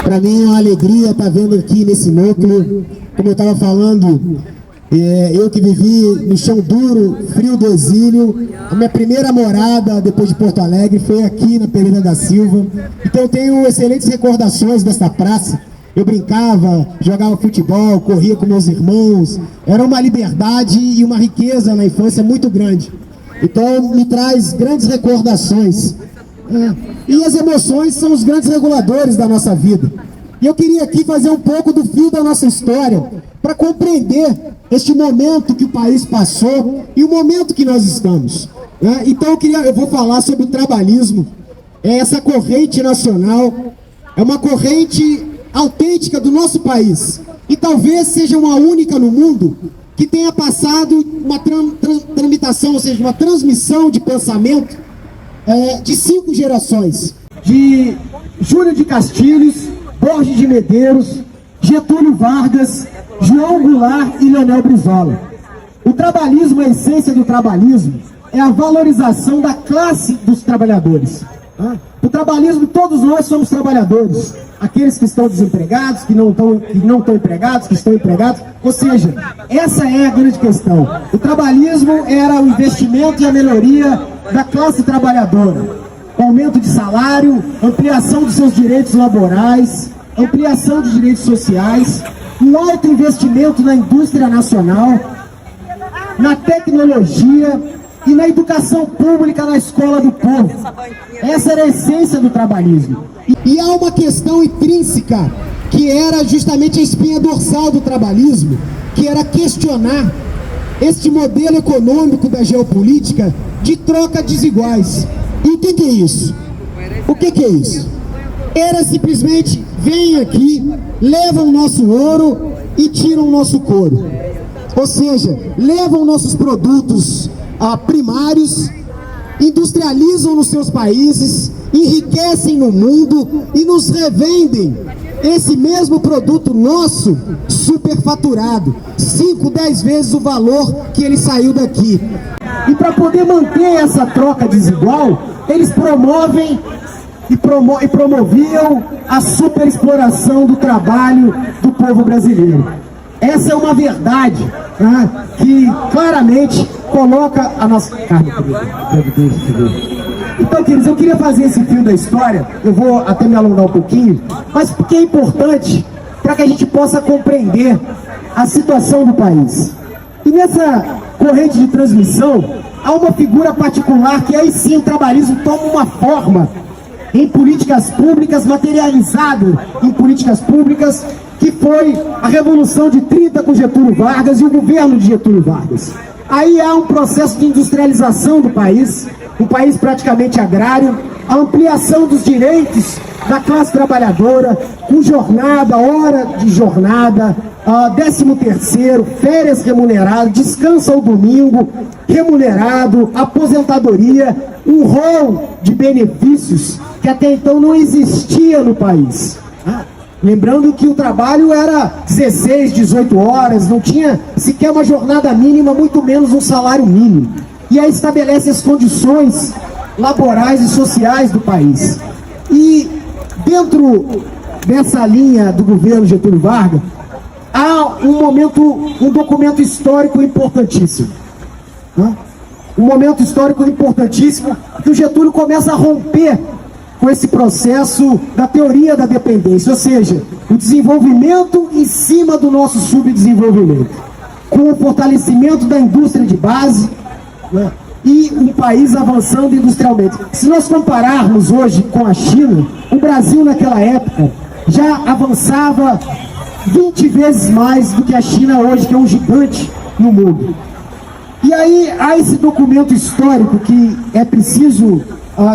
Para mim é uma alegria estar vendo aqui nesse núcleo, como eu estava falando, eu que vivi no chão duro, frio do exílio, a minha primeira morada depois de Porto Alegre foi aqui na Pereira da Silva. Então eu tenho excelentes recordações desta praça. Eu brincava, jogava futebol, corria com meus irmãos, era uma liberdade e uma riqueza na infância muito grande. Então me traz grandes recordações. E as emoções são os grandes reguladores da nossa vida. E eu queria aqui fazer um pouco do fio da nossa história para compreender este momento que o país passou e o momento que nós estamos. Então eu vou falar sobre o trabalhismo. Essa corrente nacional é uma corrente autêntica do nosso país. E talvez seja uma única no mundo que tenha passado uma tramitação, ou seja, uma transmissão de pensamento de 5 gerações. De Júlio de Castilhos, Borges de Medeiros, Getúlio Vargas, João Goulart e Leonel Brizola. O trabalhismo, a essência do trabalhismo, é a valorização da classe dos trabalhadores. O trabalhismo, todos nós somos trabalhadores. Aqueles que estão desempregados, que não estão empregados, que estão empregados. Ou seja, essa é a grande questão. O trabalhismo era o investimento e a melhoria da classe trabalhadora. Aumento de salário, ampliação dos seus direitos laborais, ampliação de direitos sociais, um alto investimento na indústria nacional, na tecnologia e na educação pública na escola do povo. Essa era a essência do trabalhismo. E há uma questão intrínseca que era justamente a espinha dorsal do trabalhismo, que era questionar este modelo econômico da geopolítica de troca desiguais. E o que é isso? O que é isso? Era simplesmente, vem aqui, levam o nosso ouro e tiram o nosso couro. Ou seja, levam nossos produtos primários, industrializam nos seus países, enriquecem no mundo e nos revendem esse mesmo produto nosso superfaturado, 5, 10 vezes o valor que ele saiu daqui. E para poder manter essa troca desigual, eles promovem e promoviam a superexploração do trabalho do povo brasileiro. Essa é uma verdade, que claramente coloca a nossa... Então, queridos, eu queria fazer esse fio da história, eu vou até me alongar um pouquinho, mas porque é importante para que a gente possa compreender a situação do país. E nessa corrente de transmissão, há uma figura particular que aí sim o trabalhismo toma uma forma em políticas públicas, materializado em políticas públicas, que foi a Revolução de 30 com Getúlio Vargas e o governo de Getúlio Vargas. Aí há um processo de industrialização do país, um país praticamente agrário, a ampliação dos direitos da classe trabalhadora, com jornada, hora de jornada, 13º, férias remuneradas, descanso ao domingo, remunerado, aposentadoria, um rol de benefícios que até então não existia no país. Lembrando que o trabalho era 16, 18 horas, não tinha sequer uma jornada mínima, muito menos um salário mínimo. E aí estabelece as condições laborais e sociais do país. E dentro dessa linha do governo Getúlio Vargas, há um documento histórico importantíssimo. Um momento histórico importantíssimo que o Getúlio começa a romper com esse processo da teoria da dependência, ou seja, o desenvolvimento em cima do nosso subdesenvolvimento, com o fortalecimento da indústria de base, e um país avançando industrialmente. Se nós compararmos hoje com a China, o Brasil naquela época já avançava 20 vezes mais do que a China hoje, que é um gigante no mundo. E aí há esse documento histórico que é preciso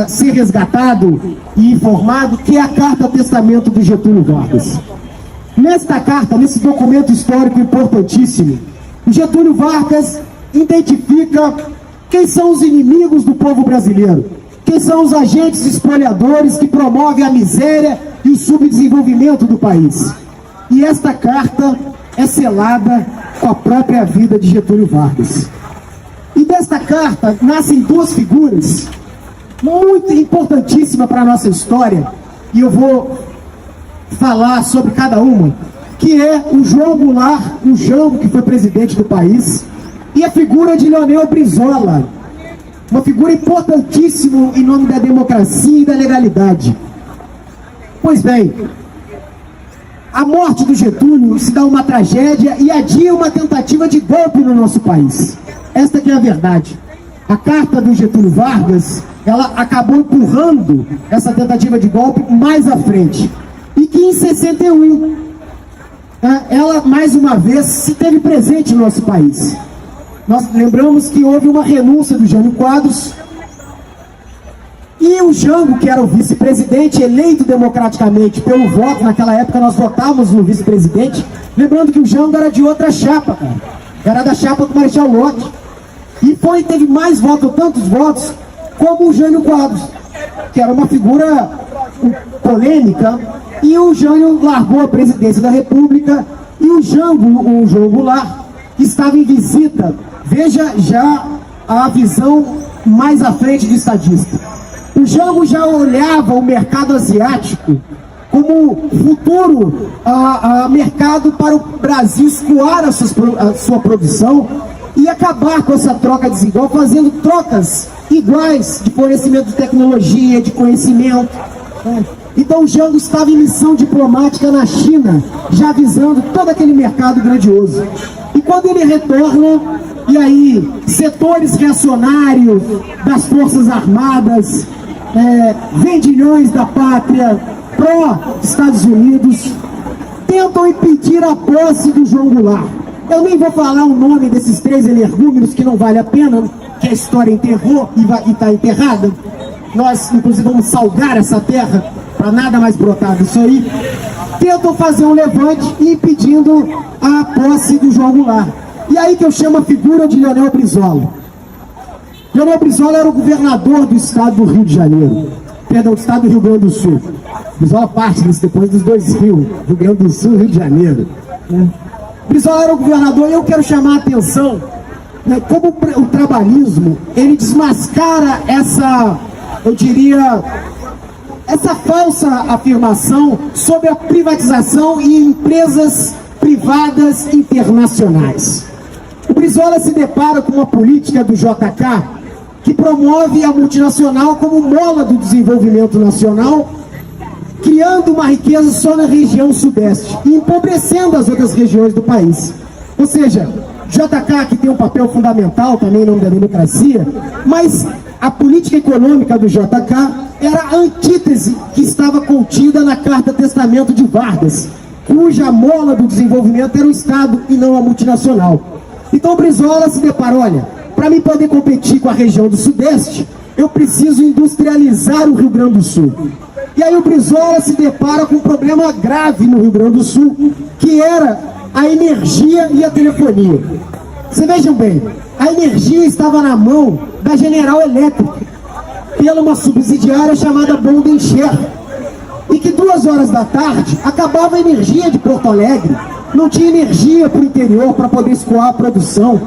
ser resgatado e informado, que é a Carta Testamento do Getúlio Vargas. Nesta carta, nesse documento histórico importantíssimo, o Getúlio Vargas identifica quem são os inimigos do povo brasileiro, quem são os agentes espoliadores que promovem a miséria e o subdesenvolvimento do país. E esta carta é selada com a própria vida de Getúlio Vargas. E desta carta nascem 2 figuras muito importantíssimas para a nossa história, e eu vou falar sobre cada uma, que é o João Goulart, o Jango, que foi presidente do país, e a figura de Leonel Brizola, uma figura importantíssima em nome da democracia e da legalidade. Pois bem, a morte do Getúlio se dá uma tragédia e adia uma tentativa de golpe no nosso país. Esta que é a verdade. A carta do Getúlio Vargas, ela acabou empurrando essa tentativa de golpe mais à frente. E que em 61, ela mais uma vez se teve presente no nosso país. Nós lembramos que houve uma renúncia do Jânio Quadros, e o Jango, que era o vice-presidente, eleito democraticamente pelo voto, naquela época nós votávamos no vice-presidente, lembrando que o Jango era de outra chapa, cara. Era da chapa do Marechal Lott, e teve mais votos, tantos votos, como o Jânio Quadros, que era uma figura polêmica, e o Jânio largou a presidência da República, e o João Goulart, estava em visita. Veja já a visão mais à frente do estadista. O Jango já olhava o mercado asiático como futuro mercado para o Brasil escoar a sua produção e acabar com essa troca desigual, fazendo trocas iguais de fornecimento de tecnologia, de conhecimento. Então o Jango estava em missão diplomática na China, já visando todo aquele mercado grandioso. E quando ele retorna, e aí setores reacionários das Forças Armadas, vendilhões da pátria, pró-Estados Unidos, tentam impedir a posse do João Goulart. Eu nem vou falar o nome desses três energúmenos, que não vale a pena, que a história enterrou e está enterrada. Nós, inclusive, vamos salgar essa terra para nada mais brotar disso aí. Tentam fazer um levante impedindo a posse do João Goulart. E aí que eu chamo a figura de Leonel Brizola. Leonel Brizola era o governador do estado do Rio de Janeiro, perdão, do estado do Rio Grande do Sul. Brizola parte disso depois dos dois rios, Rio Grande do Sul e Rio de Janeiro. Brizola era o governador, e eu quero chamar a atenção, como o trabalhismo, ele desmascara essa, eu diria, essa falsa afirmação sobre a privatização e empresas privadas internacionais. O Brizola se depara com uma política do JK que promove a multinacional como mola do desenvolvimento nacional, criando uma riqueza só na região sudeste e empobrecendo as outras regiões do país. Ou seja, JK, que tem um papel fundamental também em nome da democracia, mas a política econômica do JK era a antítese que estava contida na Carta Testamento de Vargas, cuja mola do desenvolvimento era o Estado e não a multinacional. Então o Brizola se depara, olha, para mim poder competir com a região do Sudeste, eu preciso industrializar o Rio Grande do Sul. E aí o Brizola se depara com um problema grave no Rio Grande do Sul, que era a energia e a telefonia. Vocês vejam bem, a energia estava na mão da General Elétrica, pela uma subsidiária chamada Bondencher, e que 2 horas da tarde acabava a energia de Porto Alegre, não tinha energia para o interior para poder escoar a produção.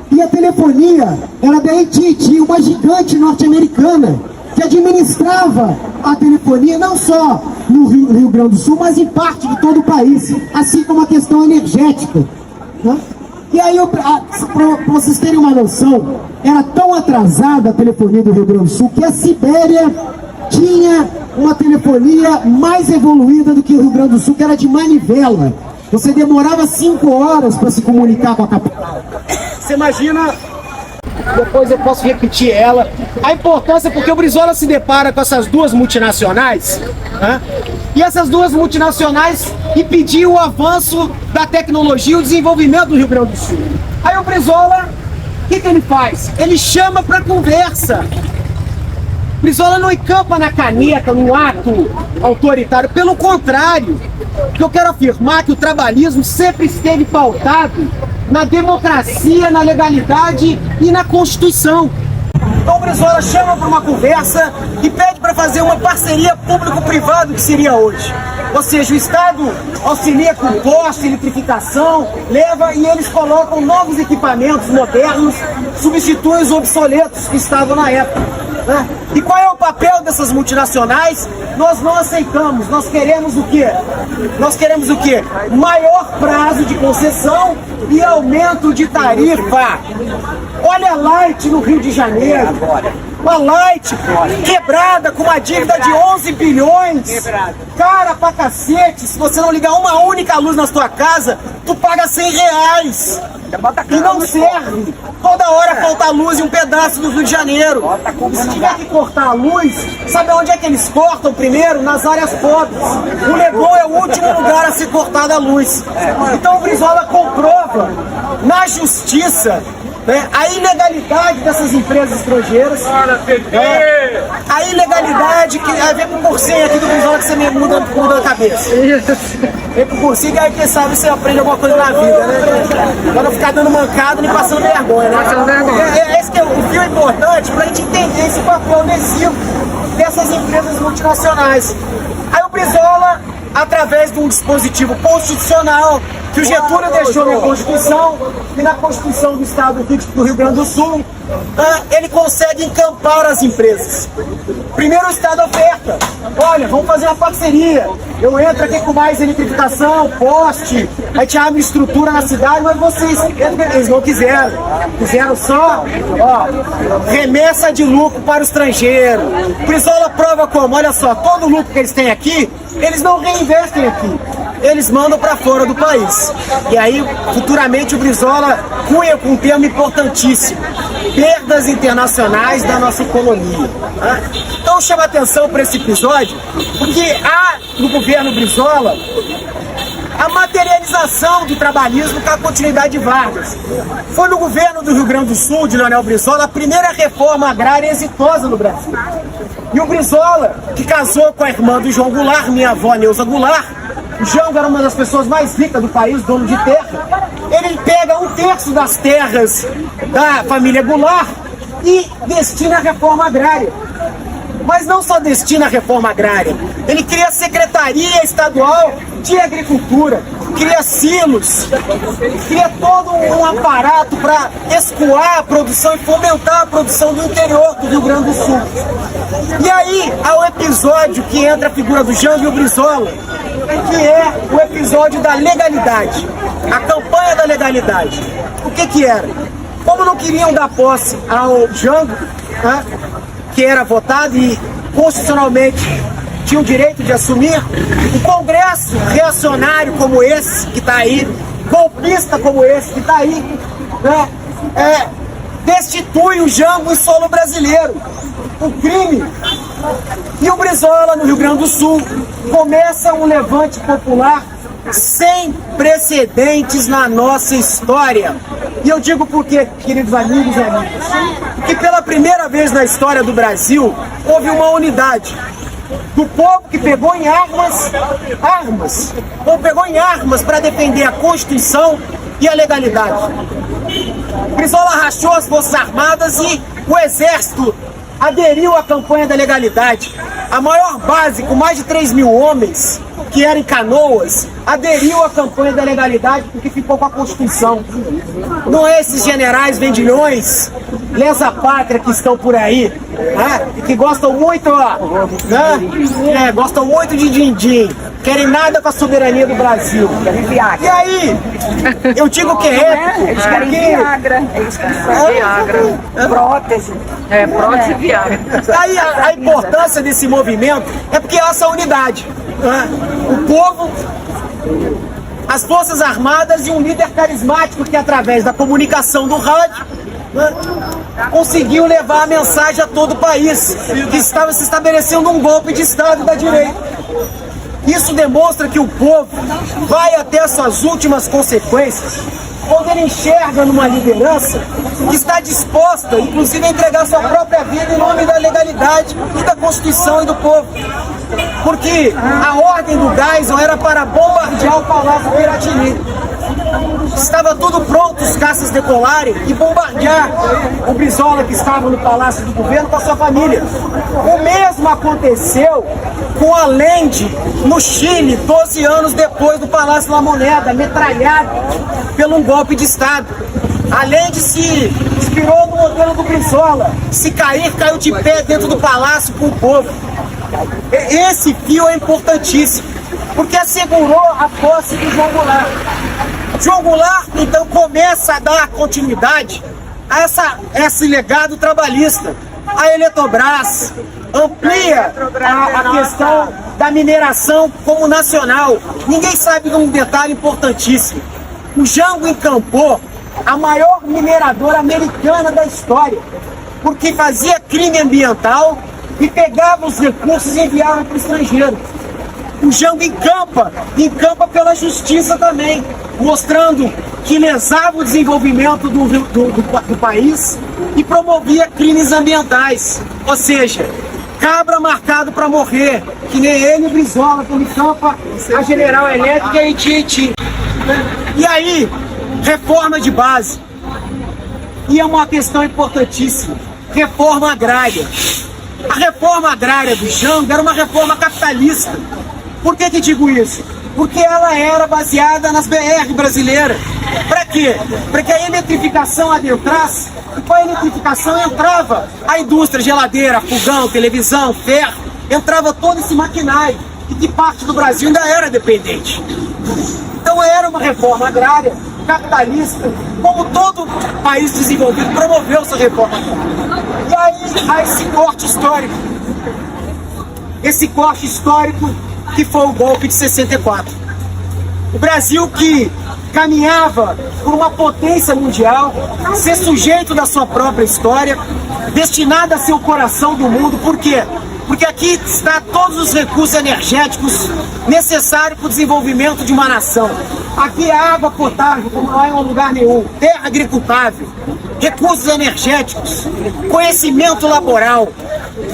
E a telefonia era da AT&T, uma gigante norte-americana, que administrava a telefonia não só no Rio Grande do Sul, mas em parte de todo o país, assim como a questão energética, né? E aí, para vocês terem uma noção, era tão atrasada a telefonia do Rio Grande do Sul que a Sibéria tinha uma telefonia mais evoluída do que o Rio Grande do Sul, que era de manivela. Você demorava 5 horas para se comunicar com a capital. Você imagina, depois eu posso repetir ela, a importância, porque o Brizola se depara com essas duas multinacionais, né? E essas duas multinacionais impediam o avanço da tecnologia e o desenvolvimento do Rio Grande do Sul. Aí o Brizola, o que ele faz? Ele chama para conversa. Brizola não encampa na caneta, no ato autoritário, pelo contrário. O que eu quero afirmar é que o trabalhismo sempre esteve pautado na democracia, na legalidade e na Constituição. Então o Brizola chama para uma conversa e pede para fazer uma parceria público-privado, que seria hoje. Ou seja, o Estado auxilia com poste, eletrificação, leva e eles colocam novos equipamentos modernos, substituem os obsoletos que estavam na época. né? E qual é o papel dessas multinacionais? Nós não aceitamos, nós queremos o quê? Nós queremos o quê? Maior prazo de concessão e aumento de tarifa. Olha a Light no Rio de Janeiro. Uma Light quebrada com uma dívida de 11 bilhões. Cara pra cacete, se você não ligar uma única luz na sua casa, tu paga 100 reais. E não serve. Toda hora falta luz em um pedaço do Rio de Janeiro. E se tiver que cortar a luz, sabe onde é que eles cortam primeiro? Nas áreas pobres. O Leblon é o último lugar a ser cortada a luz. Então o Brizola comprova na justiça, né, a ilegalidade dessas empresas estrangeiras, a ilegalidade que vem pro cursinho aqui do Brizola que você me muda a cabeça. Vem pro cursinho que aí quem sabe você aprende alguma coisa na vida, né? Pra não ficar dando mancada nem passando vergonha, né? Esse que é o fio importante pra gente entender esse papel nocivo dessas empresas multinacionais. Aí o Brizola, através de um dispositivo constitucional que o Getúlio deixou na Constituição e na Constituição do Estado do Rio Grande do Sul, ele consegue encampar as empresas. Primeiro o Estado oferta, olha, vamos fazer uma parceria, eu entro aqui com mais eletrificação, poste, a gente abre estrutura na cidade, mas eles não quiseram, fizeram só, remessa de lucro para o estrangeiro. Brizola prova como, olha só, todo o lucro que eles têm aqui, eles não reinvestem aqui, eles mandam para fora do país. E aí, futuramente, o Brizola cunha com um termo importantíssimo: perdas internacionais da nossa economia. Então, chama atenção para esse episódio, porque há no governo Brizola a materialização do trabalhismo com a continuidade de Vargas. Foi no governo do Rio Grande do Sul, de Leonel Brizola, a primeira reforma agrária exitosa no Brasil. E o Brizola, que casou com a irmã do João Goulart, minha avó Neuza Goulart, o Jango era uma das pessoas mais ricas do país, dono de terra. Ele pega 1/3 das terras da família Goulart e destina à reforma agrária. Mas não só destina à reforma agrária, ele cria a Secretaria Estadual de Agricultura, cria silos, cria todo um aparato para escoar a produção e fomentar a produção do interior do Rio Grande do Sul. E aí há o episódio que entra a figura do Jango e o Brizola, que é o episódio da legalidade, a campanha da legalidade. O que era? Como não queriam dar posse ao Jango, que era votado e constitucionalmente tinha o direito de assumir, o Congresso reacionário como esse que está aí, golpista como esse que está aí, né, destitui o Jango em solo brasileiro, um crime. E o Brizola, no Rio Grande do Sul, começa um levante popular sem precedentes na nossa história. E eu digo por quê, queridos amigos e amigas? Que pela primeira vez na história do Brasil, houve uma unidade do povo que pegou em armas, para defender a Constituição e a legalidade. Brizola rachou as Forças Armadas e o Exército aderiu à campanha da legalidade. A maior base, com mais de 3 mil homens, que era em Canoas, aderiu à campanha da legalidade porque ficou com a Constituição. Não é esses generais vendilhões, lesa-pátria que estão por aí, e que gostam muito, gostam muito de din-din, querem nada com a soberania do Brasil. E aí, eu digo que eles querem Viagra, eles querem Viagra, prótese. Prótese e Viagra. Aí a importância desse movimento é porque há essa unidade. O povo, as Forças Armadas e um líder carismático que, através da comunicação do rádio, conseguiu levar a mensagem a todo o país que estava se estabelecendo um golpe de Estado da direita. Isso demonstra que o povo vai até as suas últimas consequências quando ele enxerga numa liderança que está disposta, inclusive, a entregar sua própria vida em nome da legalidade e da Constituição e do povo. Porque a ordem do Geisel era para bombardear o Palácio Piratini. Estava tudo pronto, os caças decolarem e bombardear o Brizola, que estava no Palácio do Governo, com a sua família. O mesmo aconteceu com Allende no Chile, 12 anos depois do Palácio La Moneda, metralhado pelo um golpe de Estado. além de se inspirou no modelo do Brizola, se cair, caiu de pé dentro do palácio com o povo. Esse fio é importantíssimo, porque assegurou a posse do João Goulart. João Goulart, então, começa a dar continuidade a esse legado trabalhista. A Eletrobras amplia a questão da mineração como nacional. Ninguém sabe de um detalhe importantíssimo. O Jango encampou a maior mineradora americana da história, porque fazia crime ambiental e pegava os recursos e enviava para o estrangeiro. O Jango encampa pela justiça também, mostrando que lesava o desenvolvimento do país e promovia crimes ambientais. Ou seja, cabra marcado para morrer, que nem ele e Brizola, quando encampa a General Elétrica e AT&T. E aí, reforma de base. E é uma questão importantíssima, reforma agrária. A reforma agrária do Jango era uma reforma capitalista. Por que digo isso? Porque ela era baseada nas BR brasileiras. Para quê? Para que a eletrificação adentrasse, e com a eletrificação entrava a indústria, geladeira, fogão, televisão, ferro, entrava todo esse maquinário, e que parte do Brasil ainda era dependente. Então era uma reforma agrária, capitalista, como todo país desenvolvido promoveu sua reforma agrária. E aí há esse corte histórico. Esse corte histórico que foi o golpe de 64. O Brasil, que caminhava por uma potência mundial, ser sujeito da sua própria história, destinado a ser o coração do mundo. Por quê? Porque aqui está todos os recursos energéticos necessários para o desenvolvimento de uma nação. Aqui há água potável, como não há em lugar nenhum, terra agricultável, recursos energéticos, conhecimento laboral.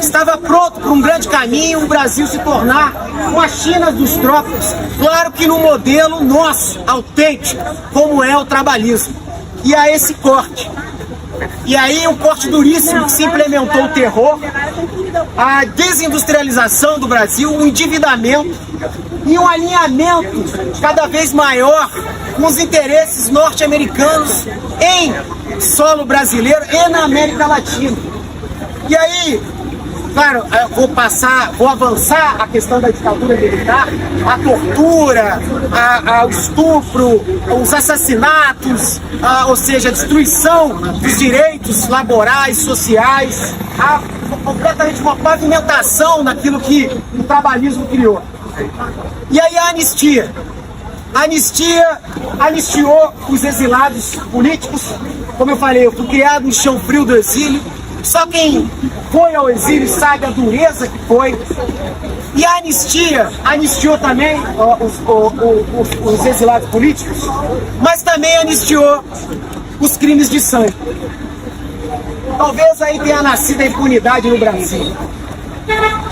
Estava pronto para um grande caminho o Brasil se tornar uma China dos trópicos, claro que no modelo nosso, autêntico, como é o trabalhismo. E há esse corte. E aí um corte duríssimo que se implementou o terror, a desindustrialização do Brasil, o endividamento e um alinhamento cada vez maior com os interesses norte-americanos em solo brasileiro e na América Latina. E aí, claro, vou avançar a questão da ditadura militar, a tortura, o estupro, os assassinatos, ou seja, a destruição dos direitos laborais, sociais, completamente uma pavimentação naquilo que o trabalhismo criou. E aí a anistia. A anistia anistiou os exilados políticos. Como eu falei, eu fui criado no chão frio do exílio. Só quem foi ao exílio sabe a dureza que foi. E a anistia anistiou também os exilados políticos, mas também anistiou os crimes de sangue. Talvez aí tenha nascido a impunidade no Brasil.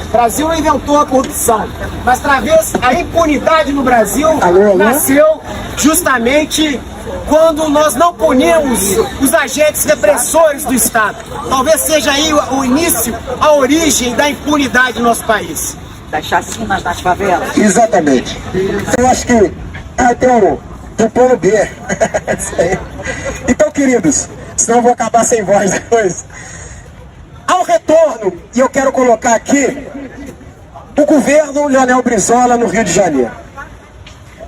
O Brasil não inventou a corrupção, mas talvez a impunidade no Brasil nasceu justamente quando nós não punimos os agentes repressores do Estado. Talvez seja aí o início, a origem da impunidade no nosso país. Das chacinas nas favelas. Exatamente. Eu acho que tem o plano B. Então, queridos, senão eu vou acabar sem voz depois. Ao retorno, e eu quero colocar aqui, o governo Leonel Brizola no Rio de Janeiro.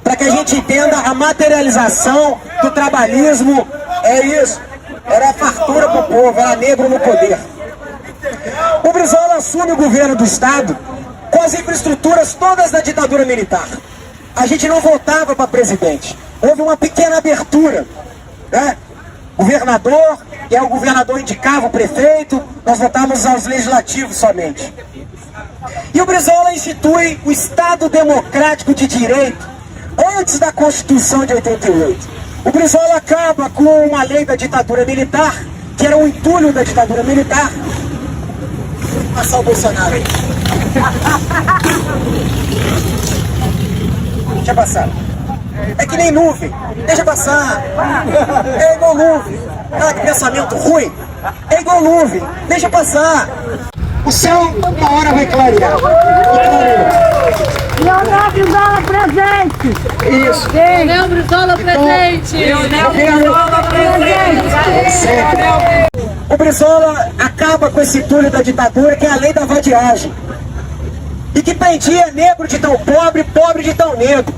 Para que a gente entenda a materialização do trabalhismo, é isso. Era a fartura para o povo, era negro no poder. O Brizola assume o governo do Estado com as infraestruturas todas da ditadura militar. A gente não votava para presidente. Houve uma pequena abertura, né? Governador, que é o governador indicava o prefeito, nós votávamos aos legislativos somente. E o Brizola institui o Estado Democrático de Direito antes da Constituição de 88. O Brizola acaba com uma lei da ditadura militar, que era um entulho da ditadura militar. Vou passar o Bolsonaro aí. Deixa passar. É que nem nuvem. Deixa passar. É igual nuvem. Ah, que pensamento ruim. É igual nuvem. Deixa passar. O céu uma hora vai clarear. Leonel Brizola presente! Isso. Leonel Brizola presente! Leonel Brizola presente! Brizola acaba com esse túnel da ditadura, que é a lei da vadiagem. E que prendia negro de tão pobre, pobre de tão negro.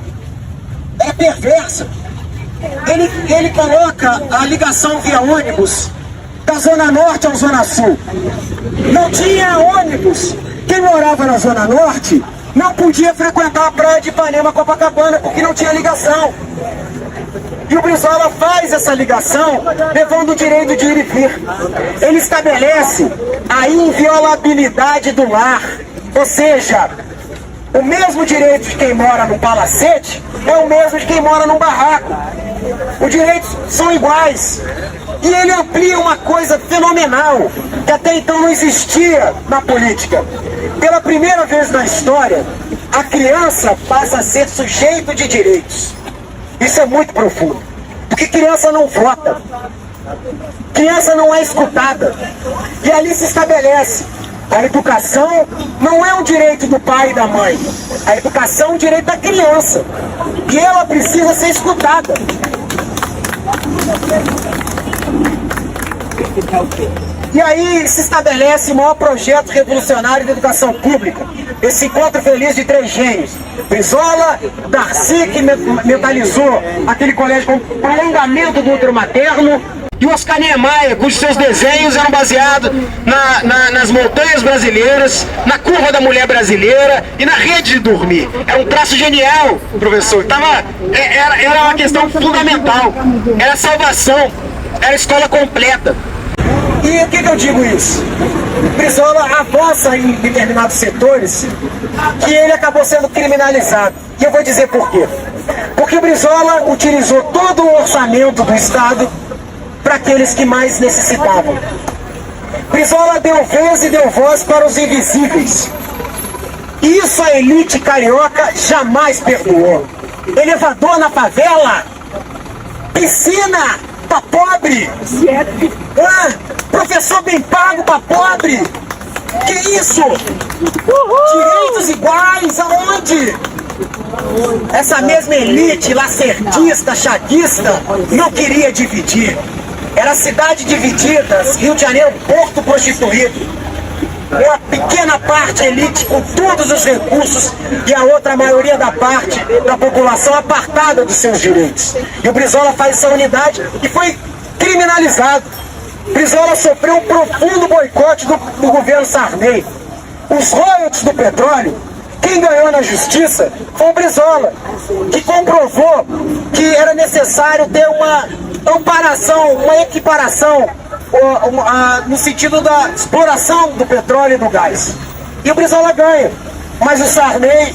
É perverso. Ele coloca a ligação via ônibus da Zona Norte à Zona Sul. Não tinha ônibus. Quem morava na Zona Norte não podia frequentar a praia de Ipanema, Copacabana, porque não tinha ligação. E o Brizola faz essa ligação, levando o direito de ir e vir. Ele estabelece a inviolabilidade do lar. Ou seja, o mesmo direito de quem mora no palacete é o mesmo de quem mora num barraco. Os direitos são iguais. E ele amplia uma coisa fenomenal, que até então não existia na política. Pela primeira vez na história, a criança passa a ser sujeito de direitos. Isso é muito profundo. Porque criança não vota. Criança não é escutada. E ali se estabelece: a educação não é um direito do pai e da mãe. A educação é um direito da criança. E ela precisa ser escutada. E aí se estabelece o maior projeto revolucionário de educação pública. Esse encontro feliz de 3 gênios. Brizola, Darcy, que mentalizou aquele colégio com prolongamento do útero materno, e o Oscar Niemeyer, cujos seus desenhos eram baseados nas montanhas brasileiras, na curva da mulher brasileira e na rede de dormir. Era um traço genial, professor. Era uma questão fundamental. Era salvação. Era escola completa. E por que eu digo isso? Brizola avança em determinados setores que ele acabou sendo criminalizado. E eu vou dizer por quê. Porque o Brizola utilizou todo o orçamento do Estado para aqueles que mais necessitavam. Brizola deu vez e deu voz para os invisíveis. E isso a elite carioca jamais perdoou. Elevador na favela, piscina para pobre, professor bem pago para pobre. Que isso? Direitos iguais aonde? Essa mesma elite lacerdista, chaguista, não queria dividir. Era cidade dividida, Rio de Janeiro, porto prostituído. Uma pequena parte elite com todos os recursos e a outra maioria da parte da população apartada dos seus direitos. E o Brizola faz essa unidade e foi criminalizado. Brizola sofreu um profundo boicote do governo Sarney. Os royalties do petróleo, quem ganhou na justiça foi o Brizola, que comprovou que era necessário ter uma amparação, uma equiparação no sentido da exploração do petróleo e do gás. E o Brizola ganha, mas o Sarney,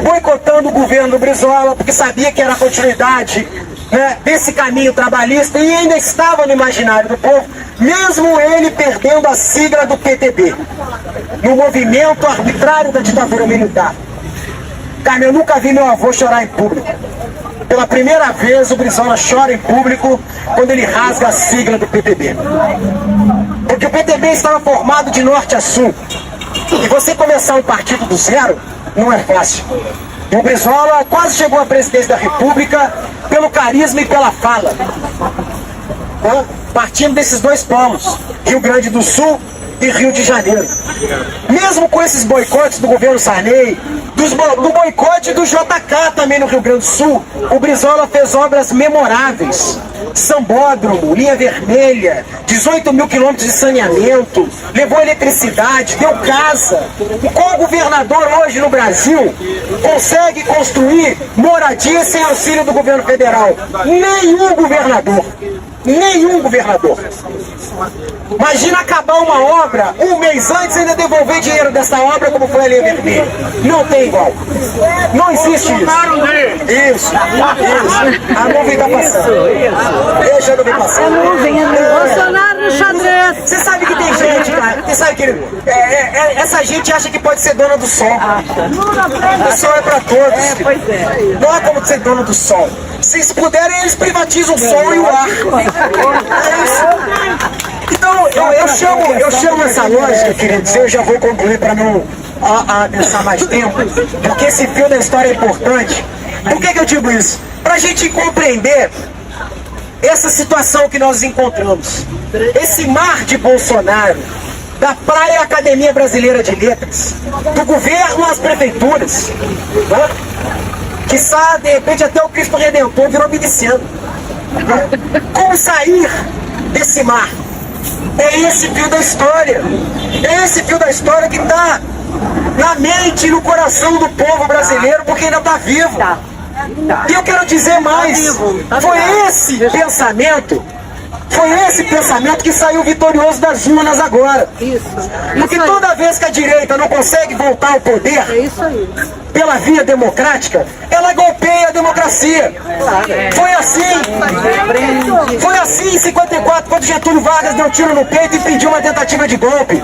boicotando o governo do Brizola, porque sabia que era a continuidade, né, desse caminho trabalhista, e ainda estava no imaginário do povo, mesmo ele perdendo a sigla do PTB, no movimento arbitrário da ditadura militar. Cara, eu nunca vi meu avô chorar em público. Pela primeira vez o Brizola chora em público quando ele rasga a sigla do PTB. Porque o PTB estava formado de norte a sul. E você começar um partido do zero não é fácil. E o Brizola quase chegou à presidência da República pelo carisma e pela fala. Partindo desses dois polos, Rio Grande do Sul e Rio de Janeiro. Mesmo com esses boicotes do governo Sarney, do boicote do JK também no Rio Grande do Sul, o Brizola fez obras memoráveis. Sambódromo, linha vermelha, 18 mil quilômetros de saneamento, levou eletricidade, deu casa. Qual governador hoje no Brasil consegue construir moradia sem auxílio do governo federal? Nenhum governador. Nenhum governador. Imagina acabar uma obra, um mês antes ainda devolver dinheiro dessa obra como foi a linha vermelha. Não tem igual. Não existe isso. Isso. A nuvem está passando. Deixa a nuvem passar. A nuvem, Bolsonaro no xadrez. Você sabe que tem gente, cara. Você sabe que essa gente acha que pode ser dona do sol. O sol é para todos. Pois é. Não há como ser dono do sol. Se puderem, eles privatizam o sol e o ar. É isso. Então, eu chamo essa lógica, queria dizer, eu já vou concluir para não pensar mais tempo, porque esse fio da história é importante. Por que eu digo isso? Para a gente compreender essa situação que nós encontramos, esse mar de Bolsonaro, da praia Academia Brasileira de Letras, do governo às prefeituras, né? Que sai, de repente, até o Cristo Redentor virou miliciano. Né? Como sair desse mar? É esse fio da história. É esse fio da história que está na mente e no coração do povo brasileiro, porque ainda está vivo. E eu quero dizer mais, foi esse pensamento que saiu vitorioso das urnas agora. Porque toda vez que a direita não consegue voltar ao poder pela via democrática, ela golpeia a democracia. Foi assim em 54, quando Getúlio Vargas deu um tiro no peito e impediu uma tentativa de golpe.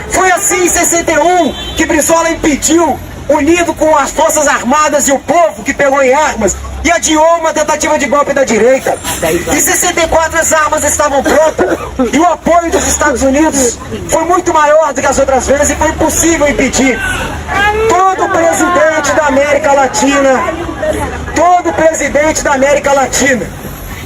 Foi assim em 61, que Brizola impediu, unido com as Forças Armadas e o povo que pegou em armas, e adiou uma tentativa de golpe da direita. Em 64 as armas estavam prontas e o apoio dos Estados Unidos foi muito maior do que as outras vezes e foi impossível impedir. Todo presidente da América Latina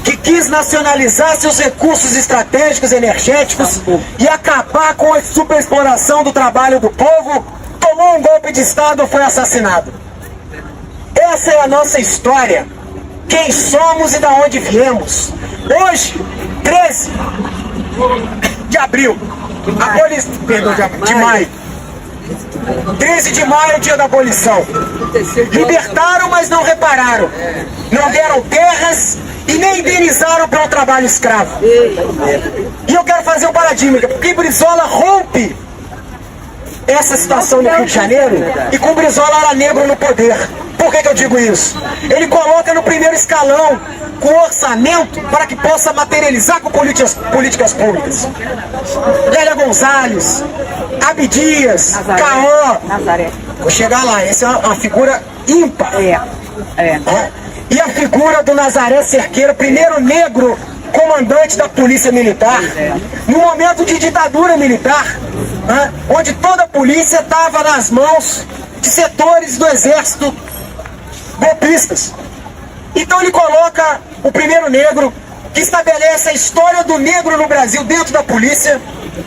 que quis nacionalizar seus recursos estratégicos energéticos e acabar com a superexploração do trabalho do povo, tomou um golpe de Estado ou foi assassinado. Essa é a nossa história, quem somos e de onde viemos. Hoje, 13 de abril, de maio, 13 de maio, dia da abolição. Libertaram, mas não repararam. Não deram terras e nem indenizaram pelo trabalho escravo. E eu quero fazer um paradigma, porque Brizola rompe essa situação no Rio de Janeiro e com Brizola era negro no poder. Por que eu digo isso? Ele coloca no primeiro escalão com orçamento para que possa materializar com políticas públicas. Lélia Gonzalez, Abdias, Caó. Vou chegar lá, essa é uma figura ímpar. E a figura do Nazaré Cerqueira, primeiro negro comandante da Polícia Militar, no momento de ditadura militar, né, onde toda a polícia estava nas mãos de setores do exército golpistas. Então ele coloca o primeiro negro, que estabelece a história do negro no Brasil dentro da polícia,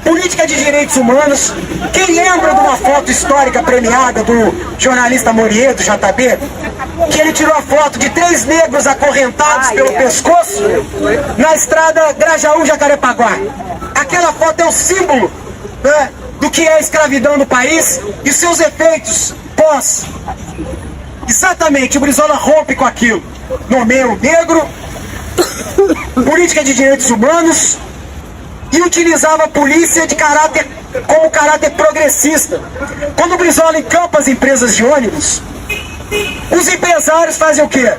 política de direitos humanos. Quem lembra de uma foto histórica premiada do jornalista Morier, do JB, que ele tirou a foto de 3 negros acorrentados pelo pescoço na estrada Grajaú-Jacarepaguá. Aquela foto é um símbolo, né, do que é a escravidão no país e seus efeitos pós. Exatamente, o Brizola rompe com aquilo. Nomeia o negro, política de direitos humanos, e utilizava a polícia como caráter progressista. Quando o Brizola encampa as empresas de ônibus, os empresários fazem o quê?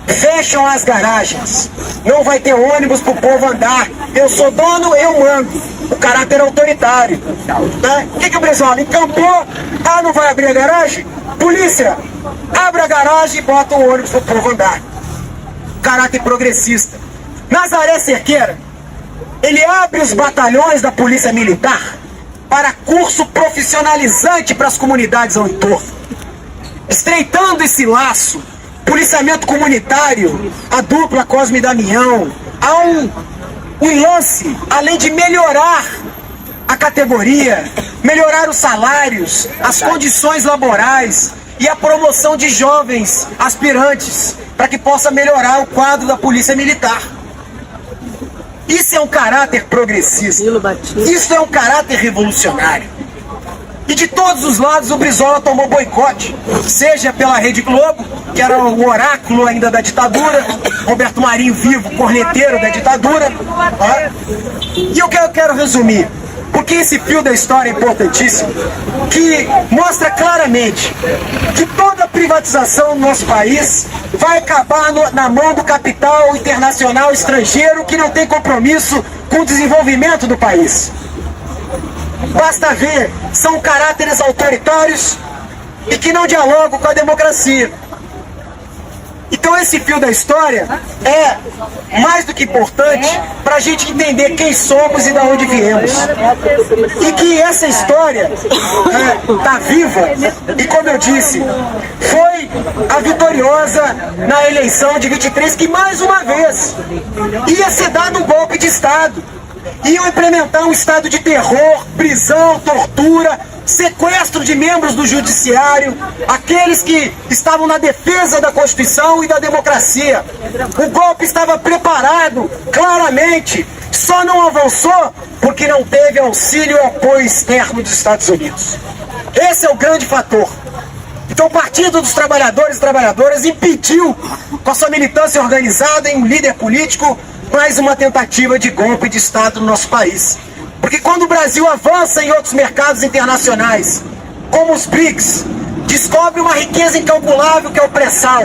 Fecham as garagens. Não vai ter ônibus pro povo andar. Eu sou dono, eu mando. O caráter autoritário. Né? O que o Brizola encampou? Ah, não vai abrir a garagem? Polícia, abre a garagem e bota o ônibus pro povo andar. Caráter progressista. Nazaré Cerqueira, ele abre os batalhões da Polícia Militar para curso profissionalizante para as comunidades ao entorno. Estreitando esse laço, policiamento comunitário, a dupla Cosme e Damião, há um lance, além de melhorar a categoria, melhorar os salários, as condições laborais e a promoção de jovens aspirantes, para que possa melhorar o quadro da Polícia Militar. Isso é um caráter progressista, isso é um caráter revolucionário. E de todos os lados o Brizola tomou boicote, seja pela Rede Globo, que era o oráculo ainda da ditadura, Roberto Marinho vivo, corneteiro da ditadura. E eu quero resumir, porque esse fio da história é importantíssimo, que mostra claramente que toda privatização no nosso país vai acabar na mão do capital internacional estrangeiro que não tem compromisso com o desenvolvimento do país. Basta ver, são caráteres autoritários e que não dialogam com a democracia. Então esse fio da história é mais do que importante para a gente entender quem somos e de onde viemos. E que essa história está viva e, como eu disse, foi a vitoriosa na eleição de 23, que mais uma vez ia ser dado um golpe de Estado. Iam implementar um estado de terror, prisão, tortura, sequestro de membros do judiciário, aqueles que estavam na defesa da Constituição e da democracia. O golpe estava preparado, claramente, só não avançou porque não teve auxílio e apoio externo dos Estados Unidos. Esse é o grande fator. Então o Partido dos Trabalhadores e Trabalhadoras impediu, com a sua militância organizada em um líder político, mais uma tentativa de golpe de Estado no nosso país. Porque quando o Brasil avança em outros mercados internacionais, como os BRICS, descobre uma riqueza incalculável que é o pré-sal,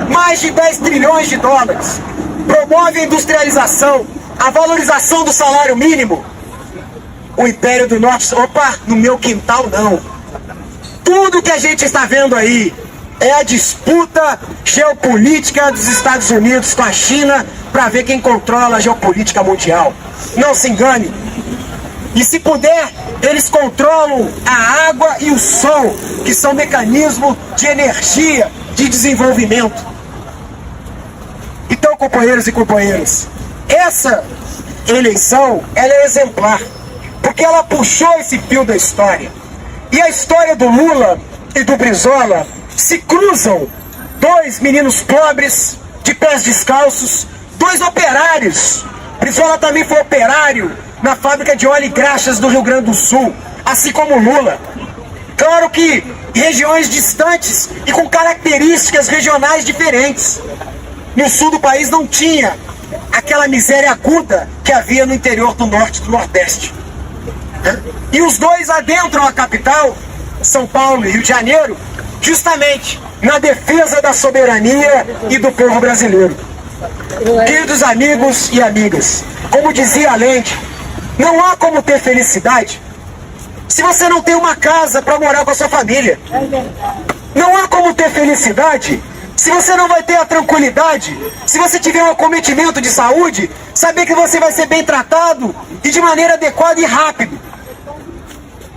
mais de 10 trilhões de dólares, promove a industrialização, a valorização do salário mínimo, o Império do Norte, opa, no meu quintal não. Tudo que a gente está vendo aí é a disputa geopolítica dos Estados Unidos com a China para ver quem controla a geopolítica mundial. Não se engane. E se puder, eles controlam a água e o sol, que são mecanismos de energia, de desenvolvimento. Então, companheiros e companheiras, essa eleição, ela é exemplar, porque ela puxou esse fio da história. E a história do Lula e do Brizola se cruzam. Dois meninos pobres, de pés descalços, dois operários. Brizola também foi operário na fábrica de óleo e graxas do Rio Grande do Sul, assim como Lula. Claro que em regiões distantes e com características regionais diferentes. No sul do país não tinha aquela miséria aguda que havia no interior do norte e do nordeste. E os dois adentram a capital, São Paulo e Rio de Janeiro, justamente na defesa da soberania e do povo brasileiro. Queridos amigos e amigas, como dizia Allende, não há como ter felicidade se você não tem uma casa para morar com a sua família. Não há como ter felicidade se você não vai ter a tranquilidade, se você tiver um acometimento de saúde, saber que você vai ser bem tratado e de maneira adequada e rápido.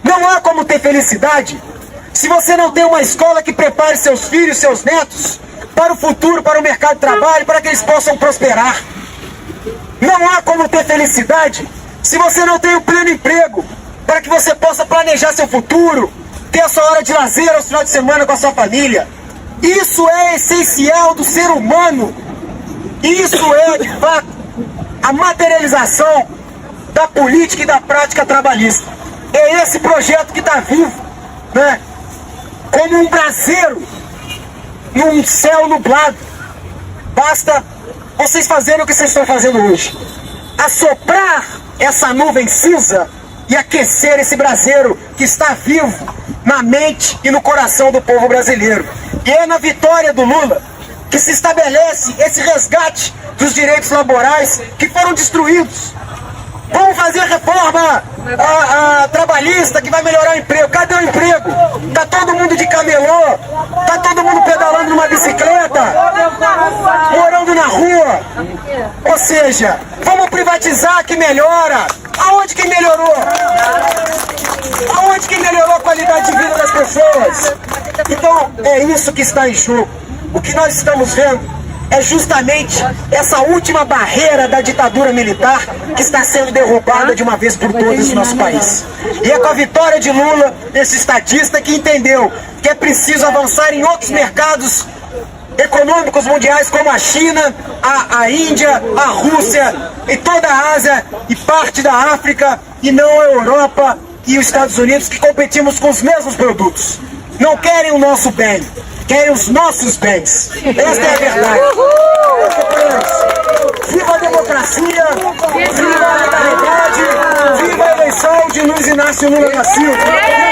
Não há como ter felicidade se você não tem uma escola que prepare seus filhos, seus netos para o futuro, para o mercado de trabalho, para que eles possam prosperar. Não há como ter felicidade se você não tem o pleno emprego, para que você possa planejar seu futuro, ter a sua hora de lazer aos finais de semana com a sua família. Isso é essencial do ser humano. Isso é, de fato, a materialização da política e da prática trabalhista. É esse projeto que está vivo, né? Como um braseiro num céu nublado. Basta vocês fazerem o que vocês estão fazendo hoje. Assoprar essa nuvem cinza e aquecer esse braseiro que está vivo na mente e no coração do povo brasileiro. E é na vitória do Lula que se estabelece esse resgate dos direitos laborais que foram destruídos. Vamos fazer reforma trabalhista que vai melhorar o emprego. Cadê o emprego? Tá todo mundo de camelô, tá todo mundo pedalando numa bicicleta, morando na rua. Ou seja, vamos privatizar que melhora. Aonde que melhorou? Aonde que melhorou a qualidade de vida das pessoas? Então, é isso que está em jogo. O que nós estamos vendo é justamente essa última barreira da ditadura militar que está sendo derrubada de uma vez por todas no nosso país. E é com a vitória de Lula, esse estadista que entendeu que é preciso avançar em outros mercados econômicos mundiais como a China, a Índia, a Rússia e toda a Ásia e parte da África, e não a Europa e os Estados Unidos, que competimos com os mesmos produtos. Não querem o nosso bem, querem os nossos bens. Esta é a verdade. Viva a democracia, viva a legalidade, viva a eleição de Luiz Inácio Lula da Silva.